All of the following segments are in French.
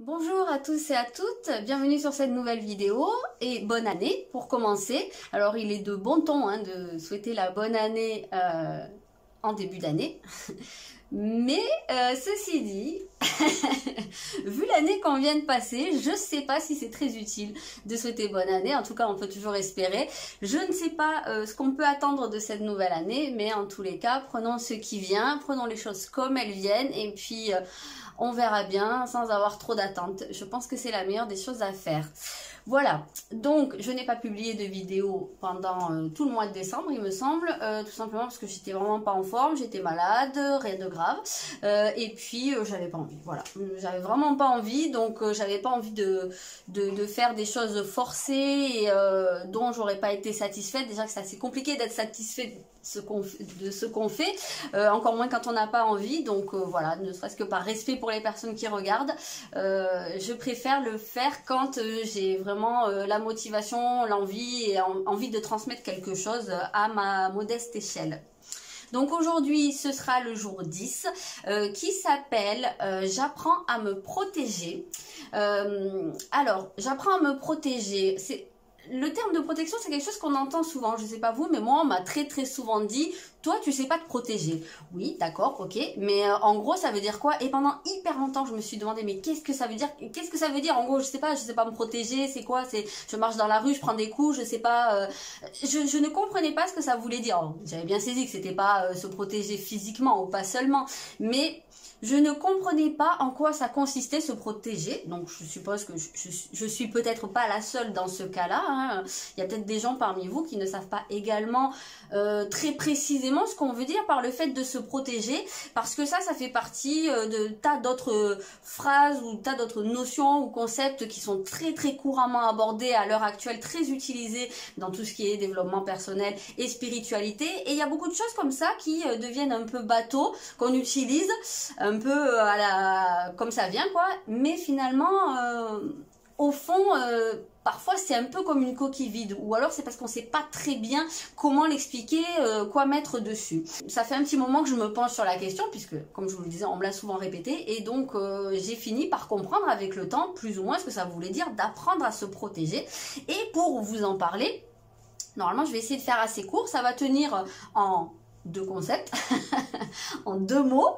Bonjour à tous et à toutes, bienvenue sur cette nouvelle vidéo et bonne année pour commencer. Alors il est de bon ton de souhaiter la bonne année en début d'année, mais ceci dit, vu l'année qu'on vient de passer, je ne sais pas si c'est très utile de souhaiter bonne année, en tout cas on peut toujours espérer. Je ne sais pas ce qu'on peut attendre de cette nouvelle année, mais en tous les cas, prenons ce qui vient, prenons les choses comme elles viennent et puis... on verra bien sans avoir trop d'attentes. Je pense que c'est la meilleure des choses à faire. Voilà, donc je n'ai pas publié de vidéo pendant tout le mois de décembre, il me semble, tout simplement parce que j'étais vraiment pas en forme, j'étais malade, rien de grave, et puis j'avais pas envie, voilà, j'avais vraiment pas envie, donc j'avais pas envie de faire des choses forcées et dont j'aurais pas été satisfaite. Déjà que c'est assez compliqué d'être satisfait de ce qu'on fait, encore moins quand on n'a pas envie, donc voilà, ne serait-ce que par respect pour les personnes qui regardent, je préfère le faire quand j'ai vraiment la motivation, l'envie et envie de transmettre quelque chose à ma modeste échelle. Donc aujourd'hui, ce sera le jour 10 qui s'appelle j'apprends à me protéger. Alors, j'apprends à me protéger, le terme de protection, c'est quelque chose qu'on entend souvent. Je sais pas vous, mais moi, on m'a très souvent dit, toi, tu sais pas te protéger. Oui, d'accord, ok. Mais en gros, ça veut dire quoi? Et pendant hyper longtemps, je me suis demandé, mais qu'est-ce que ça veut dire? Qu'est-ce que ça veut dire? En gros, je sais pas me protéger. C'est quoi? C'est, je marche dans la rue, je prends des coups, je sais pas. Je ne comprenais pas ce que ça voulait dire. J'avais bien saisi que c'était pas se protéger physiquement ou pas seulement, mais je ne comprenais pas en quoi ça consistait se protéger. Donc je suppose que je suis peut-être pas la seule dans ce cas-là. Il y a peut-être des gens parmi vous qui ne savent pas également très précisément ce qu'on veut dire par le fait de se protéger. Parce que ça fait partie de tas d'autres phrases ou tas d'autres notions ou concepts qui sont très couramment abordés à l'heure actuelle, très utilisés dans tout ce qui est développement personnel et spiritualité. Et il y a beaucoup de choses comme ça qui deviennent un peu bateaux, qu'on utilise un peu comme ça vient quoi, mais finalement au fond parfois c'est un peu comme une coquille vide, ou alors c'est parce qu'on sait pas très bien comment l'expliquer, quoi mettre dessus. Ça fait un petit moment que je me penche sur la question, puisque comme je vous le disais, on me l'a souvent répété, et donc j'ai fini par comprendre avec le temps plus ou moins ce que ça voulait dire d'apprendre à se protéger. Et pour vous en parler, normalement je vais essayer de faire assez court, ça va tenir en deux concepts, en deux mots,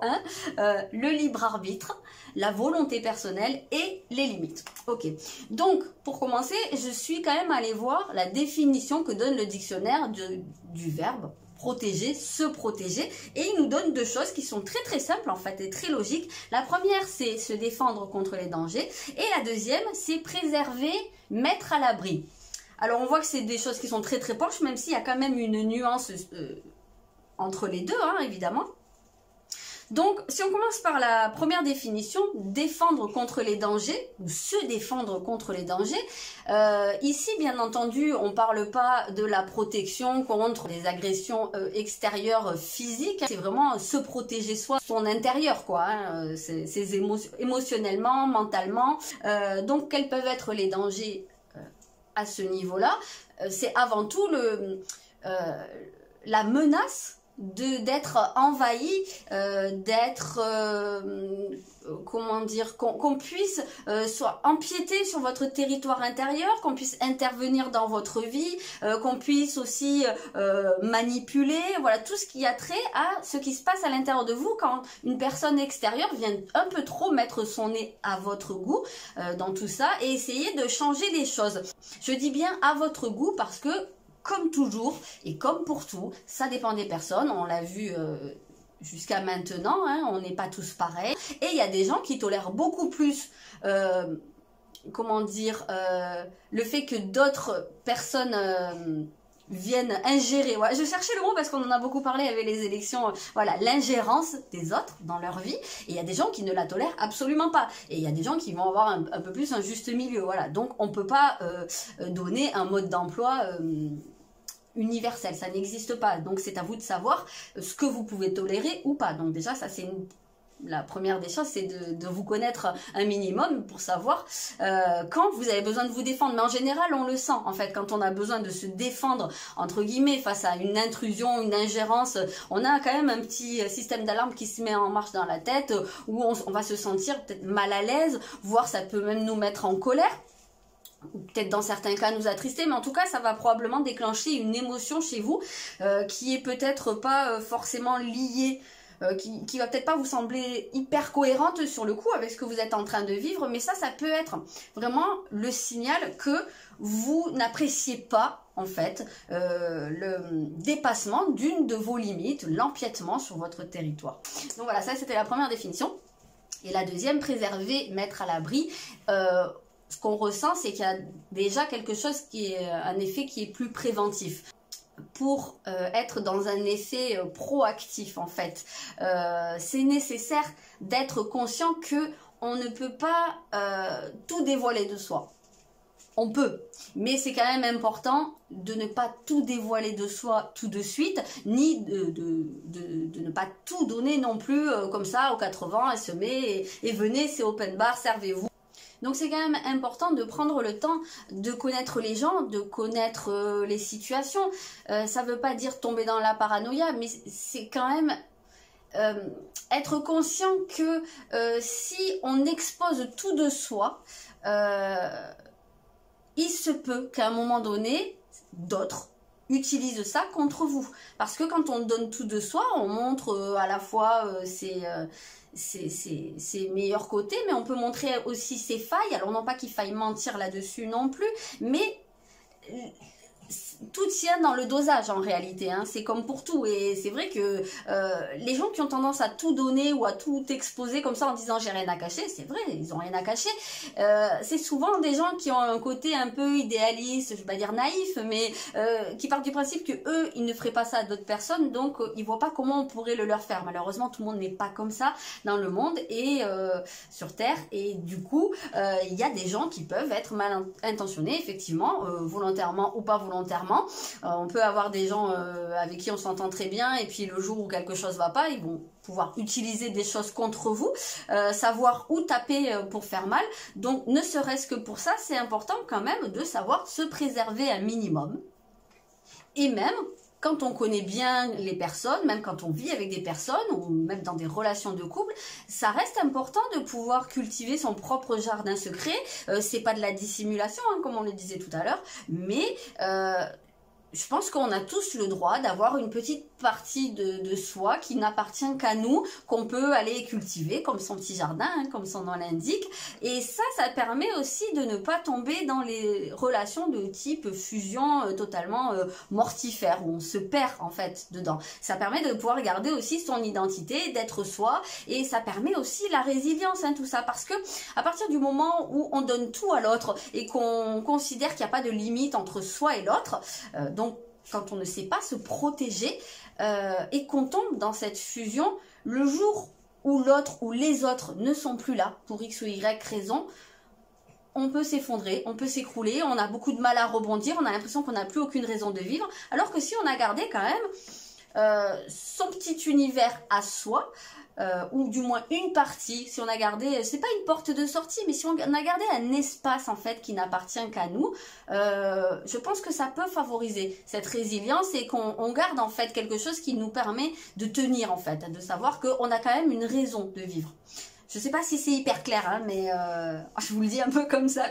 le libre arbitre, la volonté personnelle et les limites. Ok, donc pour commencer, je suis quand même allée voir la définition que donne le dictionnaire du verbe protéger, se protéger, et il nous donne deux choses qui sont très simples en fait et très logiques. La première, c'est se défendre contre les dangers, et la deuxième, c'est préserver, mettre à l'abri. Alors on voit que c'est des choses qui sont très proches, même s'il y a quand même une nuance entre les deux, évidemment. Donc, si on commence par la première définition, défendre contre les dangers, ou se défendre contre les dangers, ici, bien entendu, on ne parle pas de la protection contre les agressions extérieures physiques, c'est vraiment se protéger soi, son intérieur, quoi, ses émotionnellement, mentalement. Donc, quels peuvent être les dangers à ce niveau-là? C'est avant tout la menace d'être envahi, d'être comment dire, qu'on puisse soit empiéter sur votre territoire intérieur, qu'on puisse intervenir dans votre vie, qu'on puisse aussi manipuler, voilà, tout ce qui a trait à ce qui se passe à l'intérieur de vous quand une personne extérieure vient un peu trop mettre son nez à votre goût dans tout ça et essayer de changer les choses. Je dis bien à votre goût parce que comme toujours, et comme pour tout, ça dépend des personnes, on l'a vu jusqu'à maintenant, on n'est pas tous pareils. Et il y a des gens qui tolèrent beaucoup plus, comment dire, le fait que d'autres personnes viennent ingérer. Ouais, je cherchais le mot parce qu'on en a beaucoup parlé avec les élections, voilà, l'ingérence des autres dans leur vie. Et il y a des gens qui ne la tolèrent absolument pas. Et il y a des gens qui vont avoir un peu plus un juste milieu. Voilà, donc on ne peut pas donner un mode d'emploi universel, ça n'existe pas. Donc c'est à vous de savoir ce que vous pouvez tolérer ou pas. Donc déjà ça c'est la première des choses, c'est de vous connaître un minimum pour savoir quand vous avez besoin de vous défendre. Mais en général, on le sent, en fait, quand on a besoin de se défendre, entre guillemets, face à une intrusion, une ingérence, on a quand même un petit système d'alarme qui se met en marche dans la tête, où on va se sentir peut-être mal à l'aise, voire ça peut même nous mettre en colère. Ou peut-être dans certains cas nous attrister, mais en tout cas ça va probablement déclencher une émotion chez vous qui est peut-être pas forcément liée, qui va peut-être pas vous sembler hyper cohérente sur le coup avec ce que vous êtes en train de vivre, mais ça peut être vraiment le signal que vous n'appréciez pas en fait le dépassement d'une de vos limites, l'empiètement sur votre territoire. Donc voilà, ça c'était la première définition. Et la deuxième, préserver, mettre à l'abri. Ce qu'on ressent, c'est qu'il y a déjà quelque chose qui est un effet qui est plus préventif. Pour être dans un effet proactif en fait, c'est nécessaire d'être conscient que on ne peut pas tout dévoiler de soi. On peut, mais c'est quand même important de ne pas tout dévoiler de soi tout de suite, ni de ne pas tout donner non plus comme ça aux 80 et semer et venez, c'est open bar, servez-vous. Donc c'est quand même important de prendre le temps de connaître les gens, de connaître les situations. Ça ne veut pas dire tomber dans la paranoïa, mais c'est quand même être conscient que si on expose tout de soi, il se peut qu'à un moment donné, d'autres utilisent ça contre vous. Parce que quand on donne tout de soi, on montre à la fois ses meilleurs côtés, mais on peut montrer aussi ses failles. Alors non pas qu'il faille mentir là-dessus non plus, mais tout tient dans le dosage en réalité, hein. C'est comme pour tout, et c'est vrai que les gens qui ont tendance à tout donner ou à tout exposer comme ça en disant j'ai rien à cacher, c'est vrai, ils ont rien à cacher. C'est souvent des gens qui ont un côté un peu idéaliste, je vais pas dire naïf, mais qui partent du principe que eux ils ne feraient pas ça à d'autres personnes, donc ils voient pas comment on pourrait le leur faire. Malheureusement tout le monde n'est pas comme ça dans le monde et sur Terre, et du coup il y a des gens qui peuvent être mal intentionnés effectivement, volontairement ou pas volontairement. On peut avoir des gens avec qui on s'entend très bien et puis le jour où quelque chose va pas, ils vont pouvoir utiliser des choses contre vous, savoir où taper pour faire mal. Donc ne serait-ce que pour ça, c'est important quand même de savoir se préserver un minimum. Et même quand on connaît bien les personnes, même quand on vit avec des personnes ou même dans des relations de couple, ça reste important de pouvoir cultiver son propre jardin secret. C'est pas de la dissimulation, hein, comme on le disait tout à l'heure, mais je pense qu'on a tous le droit d'avoir une petite partie de soi qui n'appartient qu'à nous, qu'on peut aller cultiver comme son petit jardin, hein, comme son nom l'indique. Et ça permet aussi de ne pas tomber dans les relations de type fusion totalement mortifère, où on se perd en fait dedans. Ça permet de pouvoir garder aussi son identité, d'être soi, et ça permet aussi la résilience, hein, tout ça, parce que à partir du moment où on donne tout à l'autre et qu'on considère qu'il n'y a pas de limite entre soi et l'autre, donc quand on ne sait pas se protéger et qu'on tombe dans cette fusion, le jour où l'autre ou les autres ne sont plus là pour X ou Y raison, on peut s'effondrer, on peut s'écrouler, on a beaucoup de mal à rebondir, on a l'impression qu'on n'a plus aucune raison de vivre, alors que si on a gardé quand même son petit univers à soi, ou du moins une partie, si on a gardé, c'est pas une porte de sortie, mais si on a gardé un espace en fait qui n'appartient qu'à nous, je pense que ça peut favoriser cette résilience et qu'on garde en fait quelque chose qui nous permet de tenir en fait, de savoir qu'on a quand même une raison de vivre. Je sais pas si c'est hyper clair, hein, mais je vous le dis un peu comme ça.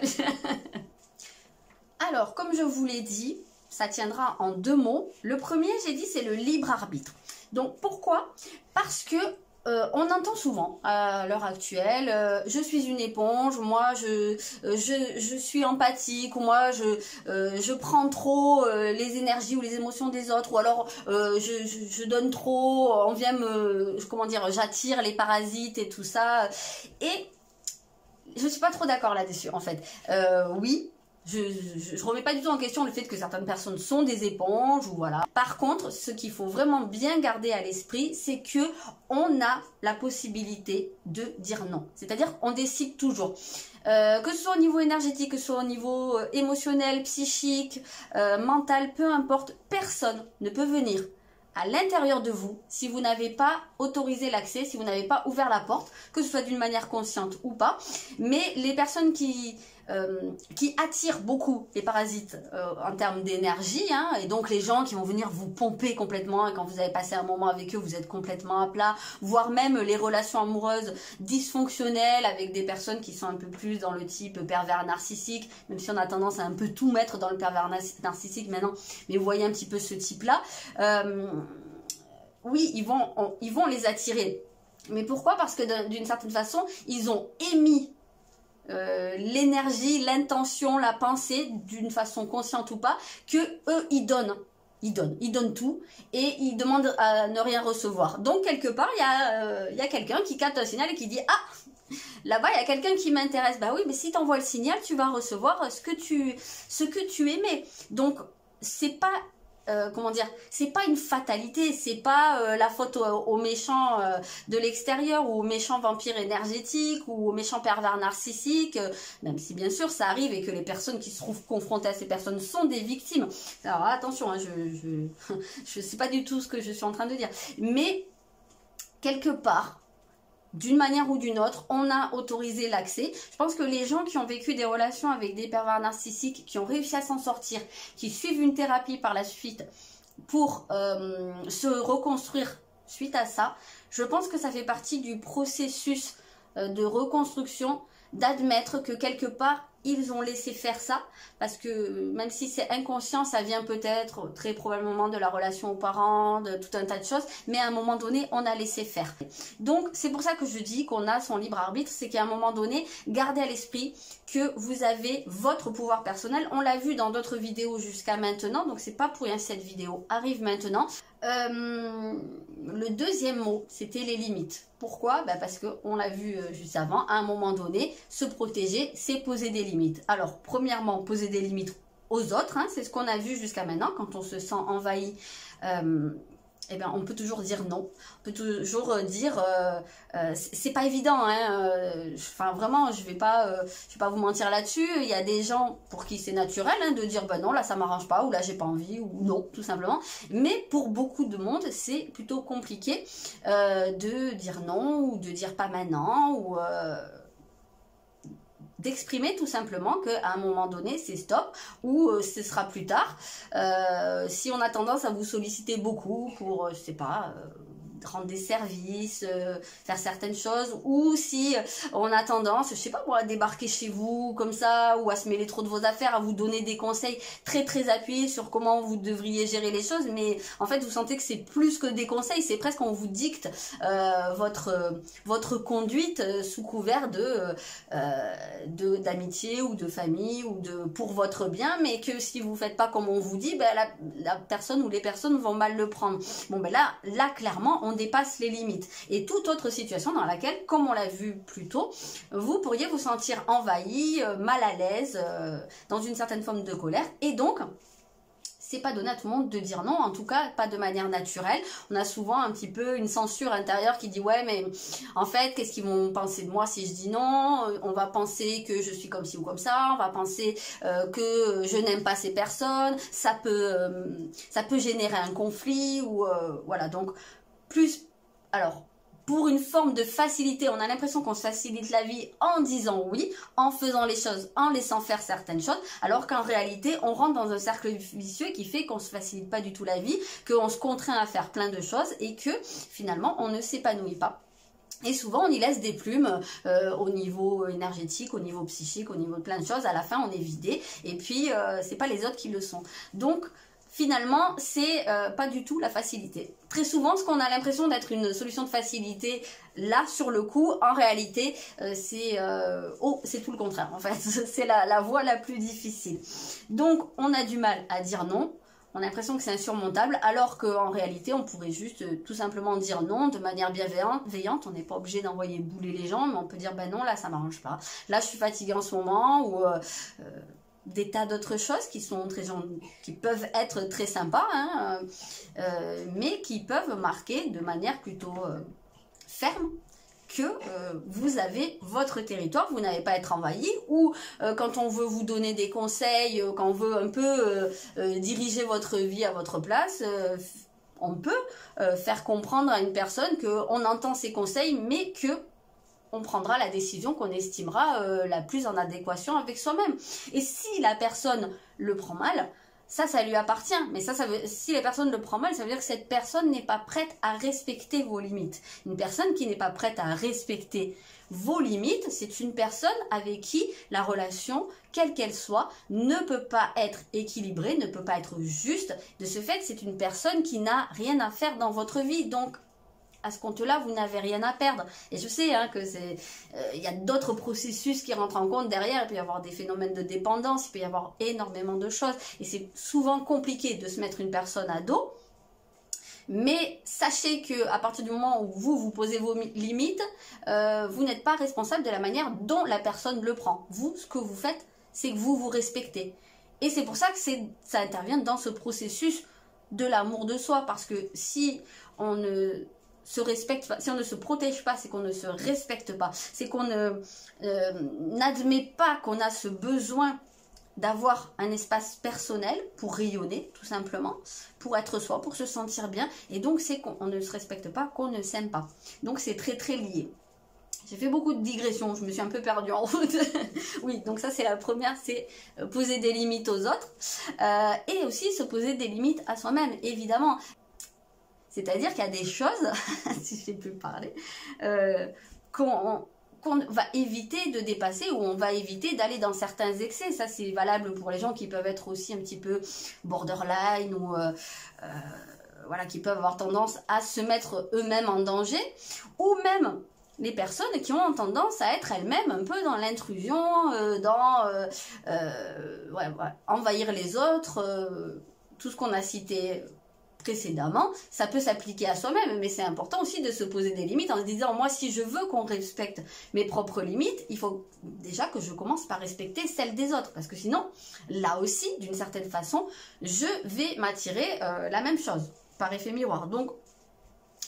Alors, comme je vous l'ai dit, ça tiendra en 2 mots. Le premier, j'ai dit, c'est le libre arbitre. Donc, pourquoi? Parce que on entend souvent à l'heure actuelle, je suis une éponge, moi je suis empathique, ou moi je prends trop les énergies ou les émotions des autres, ou alors je donne trop, on vient comment dire, j'attire les parasites et tout ça. Et je suis pas trop d'accord là-dessus en fait. Oui. Je remets pas du tout en question le fait que certaines personnes sont des éponges ou voilà. Par contre, ce qu'il faut vraiment bien garder à l'esprit, c'est que on a la possibilité de dire non. C'est-à-dire on décide toujours. Que ce soit au niveau énergétique, que ce soit au niveau émotionnel, psychique, mental, peu importe, personne ne peut venir à l'intérieur de vous, si vous n'avez pas autorisé l'accès, si vous n'avez pas ouvert la porte, que ce soit d'une manière consciente ou pas. Mais les personnes qui attirent beaucoup les parasites en termes d'énergie, hein, et donc les gens qui vont venir vous pomper complètement, et quand vous avez passé un moment avec eux, vous êtes complètement à plat, voire même les relations amoureuses dysfonctionnelles avec des personnes qui sont un peu plus dans le type pervers narcissique, même si on a tendance à un peu tout mettre dans le pervers narcissique maintenant, mais vous voyez un petit peu ce type-là. Oui, ils vont les attirer. Mais pourquoi? Parce que d'une certaine façon, ils ont émis l'énergie, l'intention, la pensée, d'une façon consciente ou pas, que eux ils donnent tout et ils demandent à ne rien recevoir. Donc quelque part il y a quelqu'un qui capte un signal et qui dit ah, là-bas il y a quelqu'un qui m'intéresse. Bah oui, mais si tu envoies le signal, tu vas recevoir ce que tu aimais. Donc c'est pas comment dire, c'est pas une fatalité, c'est pas la faute aux méchants de l'extérieur ou aux méchants vampires énergétiques ou aux méchants pervers narcissiques, même si bien sûr ça arrive et que les personnes qui se trouvent confrontées à ces personnes sont des victimes. Alors attention, hein, je sais pas du tout ce que je suis en train de dire, mais quelque part, d'une manière ou d'une autre, on a autorisé l'accès. Je pense que les gens qui ont vécu des relations avec des pervers narcissiques, qui ont réussi à s'en sortir, qui suivent une thérapie par la suite pour se reconstruire suite à ça, je pense que ça fait partie du processus de reconstruction, d'admettre que quelque part, ils ont laissé faire ça, parce que même si c'est inconscient, ça vient peut-être très probablement de la relation aux parents, de tout un tas de choses, mais à un moment donné, on a laissé faire. Donc, c'est pour ça que je dis qu'on a son libre arbitre, c'est qu'à un moment donné, gardez à l'esprit que vous avez votre pouvoir personnel. On l'a vu dans d'autres vidéos jusqu'à maintenant, donc c'est pas pour rien que cette vidéo arrive maintenant. Le deuxième mot, c'était les limites. Pourquoi? Parce qu'on l'a vu juste avant, à un moment donné, se protéger, c'est poser des limites. Alors, premièrement, poser des limites aux autres, hein, c'est ce qu'on a vu jusqu'à maintenant, quand on se sent envahi. Eh bien, on peut toujours dire non. On peut toujours dire, c'est pas évident, hein. Enfin, vraiment, je vais pas vous mentir là-dessus. Il y a des gens pour qui c'est naturel, hein, de dire, non, là, ça m'arrange pas, ou là, j'ai pas envie, ou non, tout simplement. Mais pour beaucoup de monde, c'est plutôt compliqué de dire non, ou de dire pas maintenant, ou d'exprimer tout simplement qu'à un moment donné c'est stop ou ce sera plus tard. Si on a tendance à vous solliciter beaucoup pour, je sais pas, rendre des services, faire certaines choses, ou si on a tendance, je sais pas moi, à débarquer chez vous comme ça, ou à se mêler trop de vos affaires, à vous donner des conseils très très appuyés sur comment vous devriez gérer les choses, mais en fait vous sentez que c'est plus que des conseils, c'est presque on vous dicte votre conduite sous couvert d'amitié ou de famille ou pour votre bien, mais que si vous faites pas comme on vous dit, la personne ou les personnes vont mal le prendre. Bon là clairement on dépasse les limites. Et toute autre situation dans laquelle, comme on l'a vu plus tôt, vous pourriez vous sentir envahi, mal à l'aise, dans une certaine forme de colère. Et donc, c'est pas donné à tout le monde de dire non, en tout cas pas de manière naturelle. On a souvent un petit peu une censure intérieure qui dit ouais mais en fait qu'est-ce qu'ils vont penser de moi si je dis non, on va penser que je suis comme ci ou comme ça, on va penser que je n'aime pas ces personnes, ça peut générer un conflit ou voilà. Donc alors pour une forme de facilité, on a l'impression qu'on se facilite la vie en disant oui, en faisant les choses, en laissant faire certaines choses, alors qu'en réalité, on rentre dans un cercle vicieux qui fait qu'on ne se facilite pas du tout la vie, qu'on se contraint à faire plein de choses et que finalement, on ne s'épanouit pas. Et souvent, on y laisse des plumes au niveau énergétique, au niveau psychique, au niveau de plein de choses. À la fin, on est vidé et puis, c'est pas les autres qui le sont. Donc, finalement, c'est pas du tout la facilité. Très souvent, ce qu'on a l'impression d'être une solution de facilité, là, sur le coup, en réalité, c'est tout le contraire, en fait. C'est la voie la plus difficile. Donc, on a du mal à dire non. On a l'impression que c'est insurmontable, alors qu'en réalité, on pourrait juste tout simplement dire non de manière bienveillante. On n'est pas obligé d'envoyer bouler les gens, mais on peut dire, non, là, ça m'arrange pas. Là, je suis fatiguée en ce moment, ou... des tas d'autres choses qui peuvent être très sympas, hein, mais qui peuvent marquer de manière plutôt ferme que vous avez votre territoire, vous n'allez pas être envahi, ou quand on veut vous donner des conseils, quand on veut un peu diriger votre vie à votre place, on peut faire comprendre à une personne qu'on entend ses conseils, mais que on prendra la décision qu'on estimera la plus en adéquation avec soi-même. Et si la personne le prend mal, ça lui appartient. Mais si la personne le prend mal, ça veut dire que cette personne n'est pas prête à respecter vos limites. Une personne qui n'est pas prête à respecter vos limites, c'est une personne avec qui la relation, quelle qu'elle soit, ne peut pas être équilibrée, ne peut pas être juste. De ce fait, c'est une personne qui n'a rien à faire dans votre vie. Donc, à ce compte-là, vous n'avez rien à perdre. Et je sais que il y a d'autres processus qui rentrent en compte derrière. Il peut y avoir des phénomènes de dépendance, il peut y avoir énormément de choses. Et c'est souvent compliqué de se mettre une personne à dos. Mais sachez que à partir du moment où vous posez vos limites, vous n'êtes pas responsable de la manière dont la personne le prend. Vous, ce que vous faites, c'est que vous vous respectez. Et c'est pour ça que ça intervient dans ce processus de l'amour de soi. Parce que si on ne se respecte pas, si on ne se protège pas, c'est qu'on ne se respecte pas, c'est qu'on n'admet pas qu'on a ce besoin d'avoir un espace personnel pour rayonner, tout simplement, pour être soi, pour se sentir bien, et donc c'est qu'on ne se respecte pas, qu'on ne s'aime pas. Donc c'est très très lié. J'ai fait beaucoup de digressions, je me suis un peu perdue en route. Oui, donc ça c'est la première, c'est poser des limites aux autres, et aussi se poser des limites à soi-même, évidemment. C'est-à-dire qu'il y a des choses, si je sais plus parler, qu'on va éviter de dépasser, ou on va éviter d'aller dans certains excès. Ça, c'est valable pour les gens qui peuvent être aussi un petit peu borderline, ou voilà, qui peuvent avoir tendance à se mettre eux-mêmes en danger, ou même les personnes qui ont tendance à être elles-mêmes un peu dans l'intrusion, envahir les autres, tout ce qu'on a cité précédemment, ça peut s'appliquer à soi-même, mais c'est important aussi de se poser des limites en se disant, moi, si je veux qu'on respecte mes propres limites, il faut déjà que je commence par respecter celles des autres, parce que sinon, là aussi, d'une certaine façon, je vais m'attirer la même chose, par effet miroir. Donc,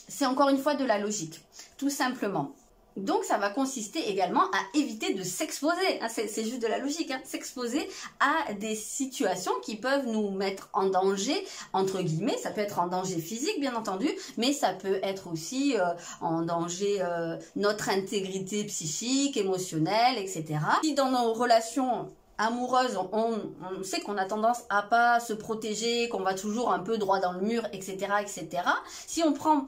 c'est encore une fois de la logique, tout simplement. Donc, ça va consister également à éviter de s'exposer, c'est juste de la logique, s'exposer à des situations qui peuvent nous mettre en danger, entre guillemets. Ça peut être en danger physique, bien entendu, mais ça peut être aussi en danger notre intégrité psychique, émotionnelle, etc. Si dans nos relations amoureuses, on sait qu'on a tendance à pas se protéger, qu'on va toujours un peu droit dans le mur, etc., etc. Si on prend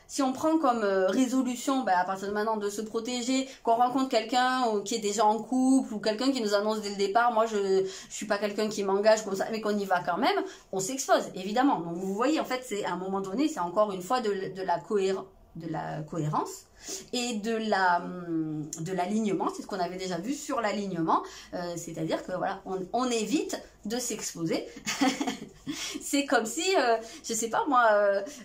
si on prend comme résolution à partir de maintenant de se protéger, qu'on rencontre quelqu'un qui est déjà en couple, ou quelqu'un qui nous annonce dès le départ, moi je suis pas quelqu'un qui m'engage comme ça, mais qu'on y va quand même, on s'expose évidemment. Donc vous voyez, en fait, c'est à un moment donné, c'est encore une fois de la cohérence et de l'alignement. C'est ce qu'on avait déjà vu sur l'alignement, c'est-à-dire que voilà, on évite de s'exposer. C'est comme si, je sais pas moi,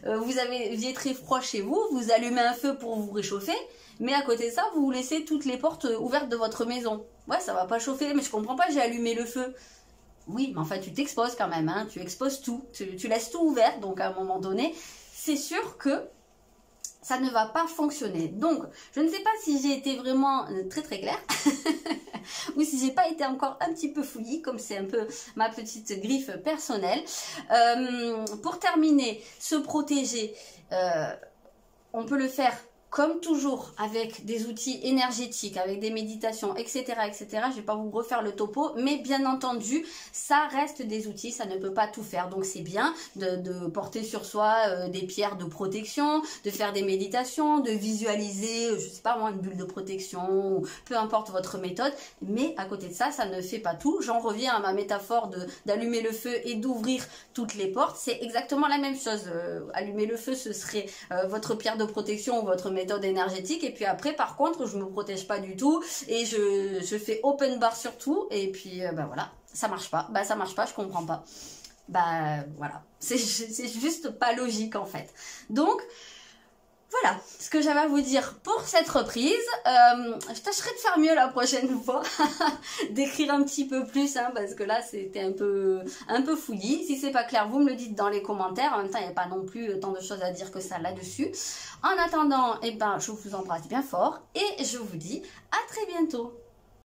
vous aviez très froid chez vous, vous allumez un feu pour vous réchauffer, mais à côté de ça, vous laissez toutes les portes ouvertes de votre maison. Ouais, ça va pas chauffer, mais je comprends pas, j'ai allumé le feu. Oui, mais enfin, tu t'exposes quand même, tu exposes tout, tu laisses tout ouvert, donc à un moment donné, c'est sûr que ça ne va pas fonctionner. Donc, je ne sais pas si j'ai été vraiment très très claire ou si j'ai pas été encore un petit peu fouillie, comme c'est un peu ma petite griffe personnelle. Pour terminer, se protéger, on peut le faire comme toujours avec des outils énergétiques, avec des méditations, etc., etc. Je ne vais pas vous refaire le topo, mais bien entendu, ça reste des outils, ça ne peut pas tout faire. Donc c'est bien de porter sur soi des pierres de protection, de faire des méditations, de visualiser, je sais pas moi, une bulle de protection, peu importe votre méthode. Mais à côté de ça, ça ne fait pas tout. J'en reviens à ma métaphore d'allumer le feu et d'ouvrir toutes les portes. C'est exactement la même chose. Allumer le feu, ce serait votre pierre de protection ou votre méthode énergétique, et puis après par contre je me protège pas du tout et je fais open bar sur tout, et puis voilà, ça marche pas, je comprends pas, voilà, c'est juste pas logique en fait. Donc voilà ce que j'avais à vous dire pour cette reprise. Je tâcherai de faire mieux la prochaine fois, d'écrire un petit peu plus, parce que là c'était un peu fouillis. Si c'est pas clair, vous me le dites dans les commentaires. En même temps, il n'y a pas non plus tant de choses à dire que ça là-dessus. En attendant, je vous embrasse bien fort et je vous dis à très bientôt.